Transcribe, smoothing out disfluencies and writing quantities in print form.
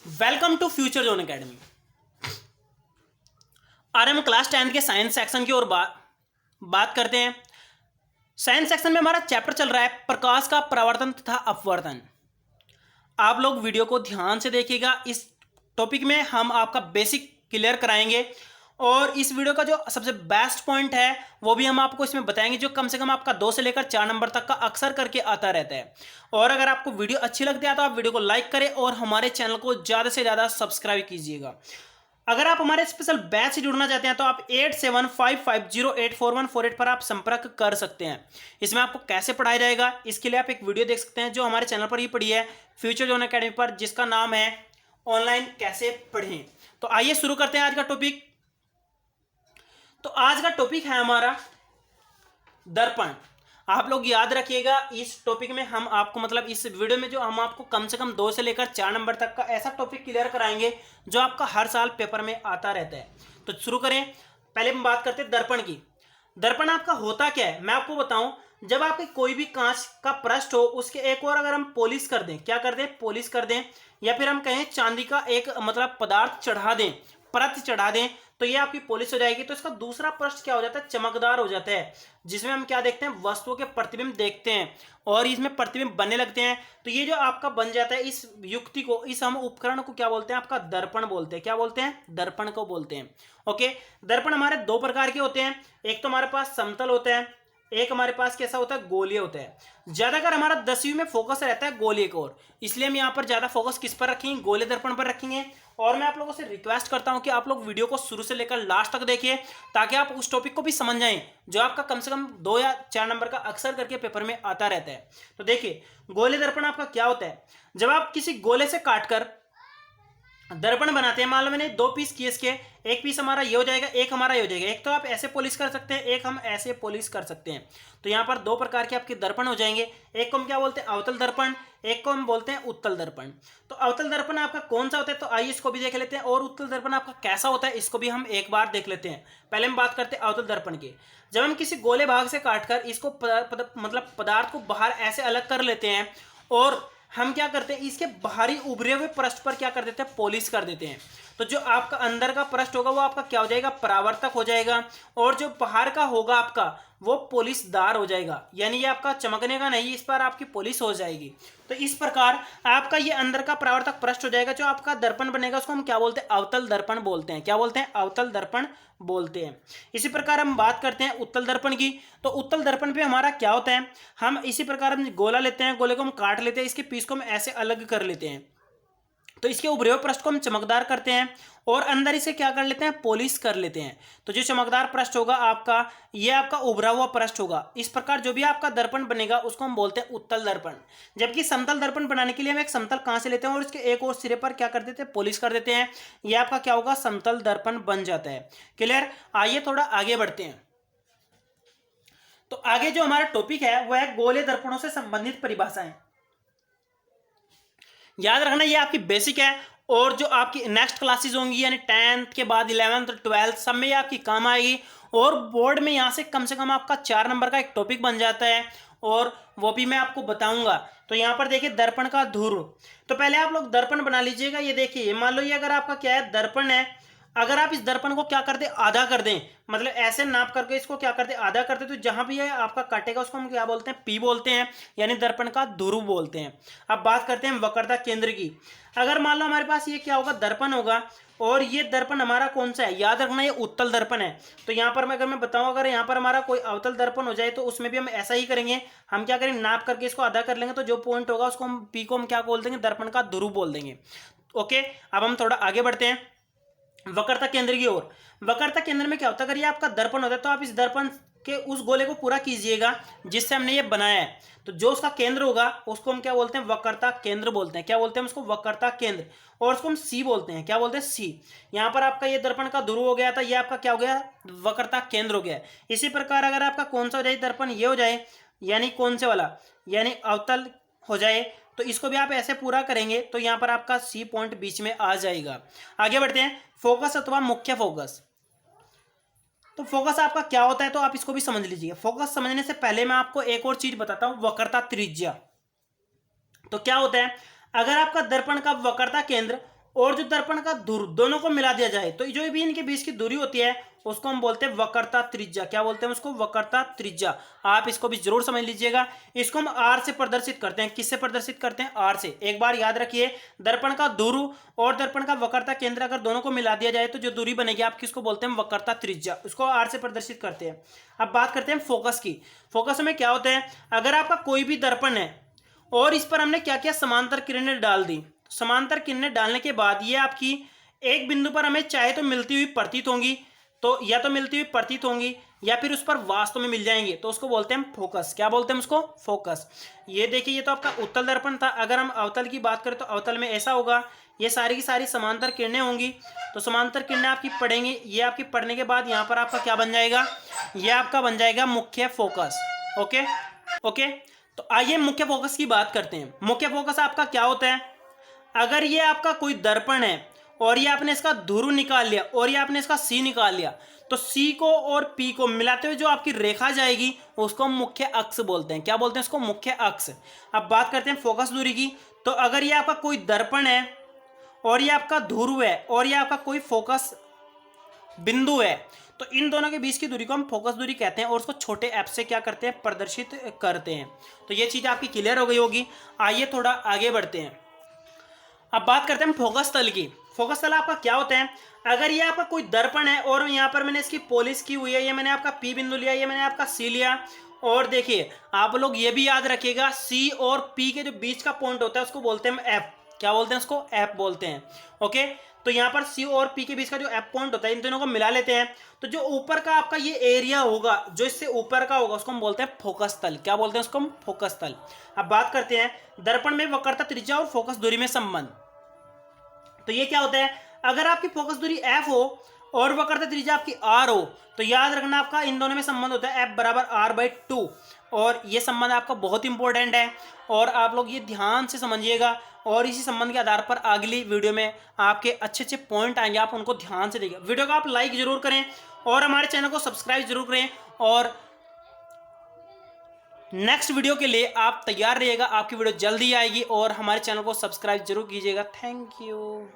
Welcome to future zone academy. आज हम class 10 के साइंस सेक्शन की ओर बात करते हैं। साइंस सेक्शन में हमारा चैप्टर चल रहा है प्रकाश का परावर्तन तथा अपवर्तन। आप लोग वीडियो को ध्यान से देखिएगा। इस टॉपिक में हम आपका बेसिक क्लियर कराएंगे और इस वीडियो का जो सबसे बेस्ट पॉइंट है वो भी हम आपको इसमें बताएंगे, जो कम से कम आपका 2 से लेकर 4 नंबर तक का अक्सर करके आता रहता है। और अगर आपको वीडियो अच्छी लगती है तो आप वीडियो को लाइक करें और हमारे चैनल को ज़्यादा से ज़्यादा सब्सक्राइब कीजिएगा। अगर आप हमारे स्पेशल बैच से जुड़ना चाहते हैं तो आप 8755084148 पर आप संपर्क कर सकते हैं। इसमें आपको कैसे पढ़ाया जाएगा इसके लिए आप एक वीडियो देख सकते हैं जो हमारे चैनल पर ही पड़ी है फ्यूचर जोन एकेडमी पर, जिसका नाम है ऑनलाइन कैसे पढ़ें। तो आइए शुरू करते हैं आज का टॉपिक। तो आज का टॉपिक है हमारा दर्पण। आप लोग याद रखिएगा, इस टॉपिक में हम आपको मतलब इस वीडियो में जो हम आपको कम से कम 2 से लेकर 4 नंबर तक का ऐसा टॉपिक क्लियर कराएंगे जो आपका हर साल पेपर में आता रहता है। तो शुरू करें। पहले हम बात करते हैं दर्पण की। दर्पण आपका होता क्या है मैं आपको बताऊं। जब आपके कोई भी कांच का पृष्ठ हो उसके एक और अगर हम पॉलिश कर दें, क्या कर दें, पॉलिश कर दें, या फिर हम कहें चांदी का एक मतलब पदार्थ चढ़ा दें, परत चढ़ा दें, तो ये आपकी पॉलिश हो जाएगी। तो इसका दूसरा पृष्ठ क्या हो जाता है, चमकदार हो जाता है, जिसमें हम क्या देखते हैं, वस्तुओं के प्रतिबिंब देखते हैं और इसमें प्रतिबिंब बनने लगते हैं। तो ये जो आपका बन जाता है, इस युक्ति को, इस हम उपकरण को क्या बोलते हैं, आपका दर्पण बोलते हैं। क्या बोलते हैं, दर्पण को बोलते हैं। ओके, दर्पण हमारे 2 प्रकार के होते हैं। एक तो हमारे पास समतल होता है, एक हमारे पास कैसा होता है, गोलीय होता है। ज्यादातर हमारा 10वीं में फोकस रहता है गोलीय की ओर, इसलिए हम यहाँ पर ज्यादा फोकस किस पर रखेंगे, गोलीय दर्पण पर रखेंगे। और मैं आप लोगों से रिक्वेस्ट करता हूं कि आप लोग वीडियो को शुरू से लेकर लास्ट तक देखिए ताकि आप उस टॉपिक को भी समझ जाएं जो आपका कम से कम 2 या 4 नंबर का अक्सर करके पेपर में आता रहता है। तो देखिए, गोलीय दर्पण आपका क्या होता है। जब आप किसी गोले से काटकर दर्पण बनाते हैं, मान लो मैंने 2 पीस किए इसके, एक पीस हमारा ये हो जाएगा, एक हमारा ये हो जाएगा। एक तो आप ऐसे पॉलिश कर सकते हैं, एक हम ऐसे पॉलिश कर सकते हैं। तो यहाँ पर 2 प्रकार के आपके दर्पण हो जाएंगे। एक को हम क्या बोलते हैं, अवतल दर्पण, एक को हम बोलते हैं उत्तल दर्पण। तो अवतल दर्पण आपका कौन सा होता है, तो आइए इसको भी देख लेते हैं। और उत्तल दर्पण आपका कैसा होता है इसको भी हम एक बार देख लेते हैं। पहले हम बात करते हैं अवतल दर्पण की। जब हम किसी गोले भाग से काटकर इसको मतलब पदार्थ को बाहर ऐसे अलग कर लेते हैं और हम क्या करते हैं, इसके बाहरी उभरे हुए पृष्ठ पर क्या कर देते हैं, पॉलिश कर देते हैं। तो जो आपका अंदर का पृष्ठ होगा वो आपका क्या हो जाएगा, परावर्तक हो जाएगा, और जो बाहर का होगा आपका वो पॉलिशदार हो जाएगा। यानी ये आपका चमकने का नहीं, इस पर आपकी पॉलिश हो जाएगी। तो इस प्रकार आपका ये अंदर का परावर्तक पृष्ठ हो जाएगा। जो आपका दर्पण बनेगा उसको हम क्या बोलते हैं, अवतल दर्पण बोलते हैं। क्या बोलते हैं, अवतल दर्पण बोलते हैं। इसी प्रकार हम बात करते हैं उत्तल दर्पण की। तो उत्तल दर्पण पे हमारा क्या होता है, हम इसी प्रकार हम गोला लेते हैं, गोले को हम काट लेते हैं, इसके पीस को हम ऐसे अलग कर लेते हैं, तो इसके उभरे हुए पृष्ठ को हम चमकदार करते हैं और अंदर इसे क्या कर लेते हैं, पॉलिश कर लेते हैं। तो जो चमकदार पृष्ठ होगा आपका, ये आपका उभरा हुआ पृष्ठ होगा। इस प्रकार जो भी आपका दर्पण बनेगा उसको हम बोलते हैं उत्तल दर्पण। जबकि समतल दर्पण बनाने के लिए हम एक समतल कांच से लेते हैं और इसके एक और सिरे पर क्या कर देते हैं, पॉलिश कर देते हैं। ये आपका क्या होगा, समतल दर्पण बन जाता है। क्लियर। आइए थोड़ा आगे बढ़ते हैं। तो आगे जो हमारा टॉपिक है वह है गोले दर्पणों से संबंधित परिभाषाएं। याद रखना ये आपकी बेसिक है और जो आपकी नेक्स्ट क्लासेस होंगी यानी 10th के बाद 11th 12th सब में ये आपकी काम आएगी। और बोर्ड में यहाँ से कम आपका 4 नंबर का एक टॉपिक बन जाता है और वो भी मैं आपको बताऊंगा। तो यहाँ पर देखिए दर्पण का ध्रुव। तो पहले आप लोग दर्पण बना लीजिएगा। ये देखिए, मान लो ये अगर आपका क्या है, दर्पण है, अगर आप इस दर्पण को क्या कर दें, आधा कर दें, मतलब ऐसे नाप करके इसको क्या करते, आधा करते, तो जहां भी है आपका काटेगा उसको हम क्या बोलते हैं, पी बोलते हैं, यानी दर्पण का ध्रुव बोलते हैं। अब बात करते हैं वक्रता केंद्र की। अगर मान लो हमारे पास ये क्या होगा, दर्पण होगा, और ये दर्पण हमारा कौन सा है, याद रखना ये उत्तल दर्पण है। तो यहाँ पर मैं अगर मैं बताऊं, अगर यहाँ पर हमारा कोई अवतल दर्पण हो जाए तो उसमें भी हम ऐसा ही करेंगे। हम क्या करेंगे, नाप करके इसको आधा कर लेंगे, तो जो पॉइंट होगा उसको हम पी को हम क्या बोल देंगे, दर्पण का ध्रुव बोल देंगे। ओके, अब हम थोड़ा आगे बढ़ते हैं वक्रता केंद्र की ओर। वक्रता केंद्र में क्या होता है, अगर ये आपका दर्पण होता है तो आप इस दर्पण के उस गोले को पूरा कीजिएगा जिससे हमने ये बनाया है। तो जो उसका केंद्र होगा उसको हम क्या बोलते हैं, वक्रता केंद्र बोलते हैं। क्या बोलते हैं उसको, वक्रता केंद्र। और उसको हम सी बोलते हैं। क्या बोलते हैं, सी। यहाँ पर आपका ये दर्पण का ध्रुव हो गया था, ये आपका क्या हो गया, वक्रता केंद्र हो गया। इसी प्रकार अगर आपका कौन सा हो जाए, दर्पण ये हो जाए, यानी कौन से वाला, यानी अवतल हो जाए, तो इसको भी आप ऐसे पूरा करेंगे तो यहाँ पर आपका सी पॉइंट बीच में आ जाएगा। आगे बढ़ते हैं, फोकस अथवा मुख्य फोकस। तो फोकस आपका क्या होता है तो आप इसको भी समझ लीजिए। फोकस समझने से पहले मैं आपको एक और चीज बताता हूं, वक्रता त्रिज्या। तो क्या होता है, अगर आपका दर्पण का वक्रता केंद्र और जो दर्पण का धुर दोनों को मिला दिया जाए तो जो भी इनके बीच की दूरी होती है उसको हम बोलते हैं वक्रता त्रिज्या। क्या बोलते हैं उसको? वक्रता त्रिज्या। आप इसको भी जरूर समझ लीजिएगा। इसको हम आर से प्रदर्शित करते हैं। किससे प्रदर्शित करते हैं? आर से। एक बार याद रखिए, दर्पण का ध्रुव और दर्पण का वक्रता केंद्र अगर दोनों को मिला दिया जाए तो जो दूरी बनेगी आप किसको बोलते हैं? वक्रता त्रिज्या। उसको आर से प्रदर्शित करते हैं। अब बात करते हैं फोकस की। फोकस में क्या होता है? अगर आपका कोई भी दर्पण है और इस पर हमने क्या किया? समांतर किरणें डाल दी। समांतर किरणें डालने के बाद ये आपकी एक बिंदु पर हमें चाहे तो मिलती हुई प्रतीत होंगी, तो या तो मिलती हुई प्रतीत होंगी या फिर उस पर वास्तव में मिल जाएंगे, तो उसको बोलते हैं फोकस। क्या बोलते हैं उसको? फोकस। ये देखिए, ये तो आपका उत्तल दर्पण था। अगर हम अवतल की बात करें तो अवतल में ऐसा होगा, ये सारी की सारी समांतर किरणें होंगी, तो समांतर किरणें आपकी पड़ेंगी। ये आपकी पड़ने के बाद यहाँ पर आपका क्या बन जाएगा? ये आपका बन जाएगा मुख्य फोकस। ओके ओके, तो आइए मुख्य फोकस की बात करते हैं। मुख्य फोकस आपका क्या होता है? अगर ये आपका कोई दर्पण है और ये आपने इसका ध्रुव निकाल लिया और ये आपने इसका सी निकाल लिया, तो सी को और पी को मिलाते हुए जो आपकी रेखा जाएगी उसको हम मुख्य अक्ष बोलते हैं। क्या बोलते हैं इसको? मुख्य अक्ष। अब बात करते हैं फोकस दूरी की। तो अगर ये आपका कोई दर्पण है और ये आपका ध्रुव है और ये आपका कोई फोकस बिंदु है, तो इन दोनों के बीच की दूरी को हम फोकस दूरी कहते हैं और उसको छोटे एफ से क्या करते हैं? प्रदर्शित करते हैं। तो ये चीज आपकी क्लियर हो गई होगी। आइए थोड़ा आगे बढ़ते हैं। अब बात करते हैं फोकस तल की। फोकस तल आपका क्या होता है? अगर ये आपका कोई दर्पण है और यहाँ पर मैंने इसकी पॉलिश की हुई है, ये मैंने आपका पी बिंदु लिया, ये मैंने आपका सी लिया, और देखिए आप लोग ये भी याद रखिएगा, सी और पी के जो बीच का पॉइंट होता है उसको बोलते हैं एफ। क्या बोलते हैं उसको? एफ बोलते हैं। ओके, तो यहाँ पर सी और पी के बीच का जो एफ पॉइंट होता है, इन दोनों को मिला लेते हैं, तो जो ऊपर का आपका ये एरिया होगा, जो इससे ऊपर का होगा, उसको हम बोलते हैं फोकस तल। क्या बोलते हैं उसको? हम फोकस तल। अब बात करते हैं दर्पण में वक्रता त्रिज्या और फोकस दूरी में संबंध। तो ये क्या होता है? अगर आपकी फोकस दूरी f हो और वक्रता त्रिज्या आपकी r हो, तो याद रखना आपका इन दोनों में संबंध होता है f बराबर r/2, और ये संबंध आपका बहुत इंपॉर्टेंट है और आप लोग ये ध्यान से समझिएगा, और इसी संबंध के आधार पर अगली वीडियो में आपके अच्छे अच्छे पॉइंट आएंगे, आप उनको ध्यान से देखिए। वीडियो को आप लाइक जरूर करें और हमारे चैनल को सब्सक्राइब जरूर करें, और नेक्स्ट वीडियो के लिए आप तैयार रहिएगा। आपकी वीडियो जल्दी आएगी और हमारे चैनल को सब्सक्राइब जरूर कीजिएगा। Thank you.